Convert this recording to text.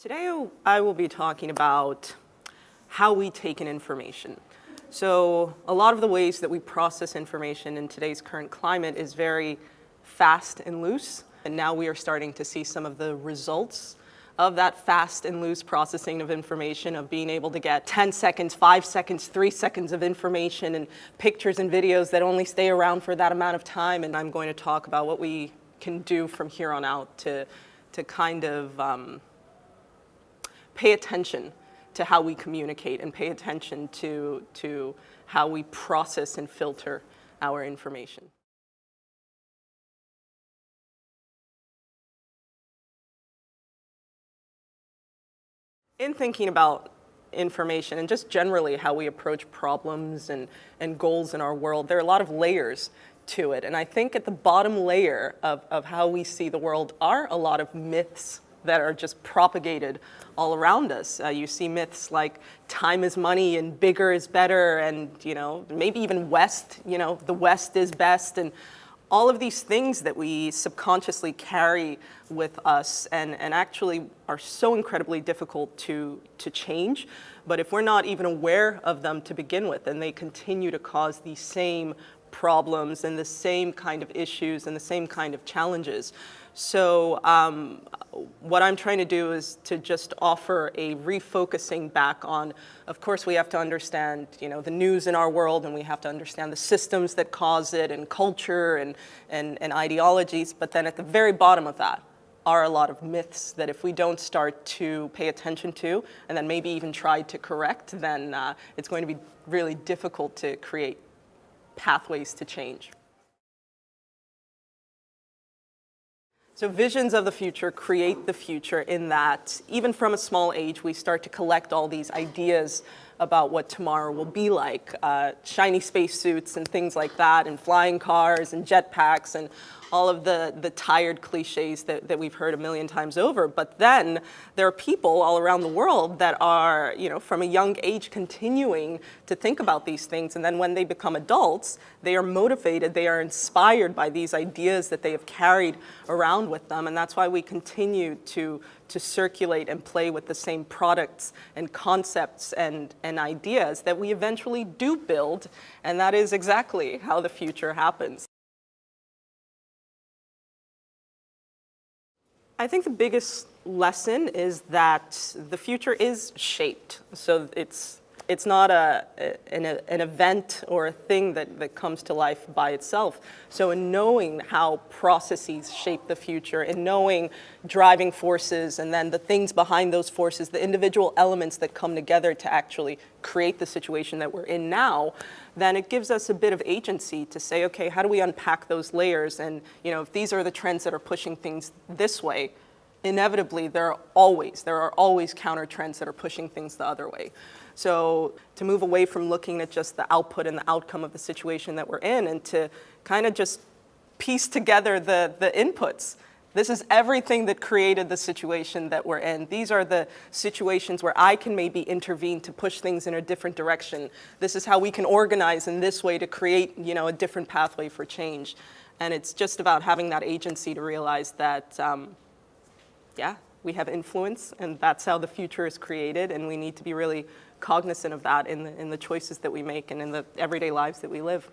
Today I will be talking about how we take in information. So a lot of the ways that we process information in today's current climate is very fast and loose, and now we are starting to see some of the results of that fast and loose processing of information, of being able to get 10 seconds, 5 seconds, 3 seconds of information and pictures and videos that only stay around for that amount of time. And I'm going to talk about what we can do from here on out to kind of pay attention to how we communicate and pay attention to how we process and filter our information. In thinking about information and just generally how we approach problems and goals in our world, there are a lot of layers to it. And I think at the bottom layer of how we see the world are a lot of myths that are just propagated all around us. You see myths like time is money and bigger is better, and maybe even West, the West is best, and all of these things that we subconsciously carry with us and actually are so incredibly difficult to change. But if we're not even aware of them to begin with, then they continue to cause these same problems and the same kind of issues and the same kind of challenges. So what I'm trying to do is to just offer a refocusing back on, of course, we have to understand, the news in our world, and we have to understand the systems that cause it, and culture and ideologies. But then at the very bottom of that are a lot of myths that if we don't start to pay attention to, and then maybe even try to correct, then it's going to be really difficult to create pathways to change. So visions of the future create the future in that even from a small age, we start to collect all these ideas about what tomorrow will be like. Shiny spacesuits and things like that, and flying cars and jetpacks and all of the tired cliches that we've heard a million times over. But then there are people all around the world that are, from a young age continuing to think about these things. And then when they become adults, they are motivated, they are inspired by these ideas that they have carried around with them. And that's why we continue to circulate and play with the same products and concepts and ideas that we eventually do build. And that is exactly how the future happens. I think the biggest lesson is that the future is shaped. So it's not an event or a thing that comes to life by itself. So in knowing how processes shape the future, in knowing driving forces and then the things behind those forces, the individual elements that come together to actually create the situation that we're in now, then it gives us a bit of agency to say, okay, how do we unpack those layers? And if these are the trends that are pushing things this way, inevitably there are always counter trends that are pushing things the other way. So to move away from looking at just the output and the outcome of the situation that we're in, and to kind of just piece together the inputs. This is everything that created the situation that we're in. These are the situations where I can maybe intervene to push things in a different direction. This is how we can organize in this way to create, a different pathway for change. And it's just about having that agency to realize that, we have influence, and that's how the future is created, and we need to be really cognizant of that in the choices that we make and in the everyday lives that we live.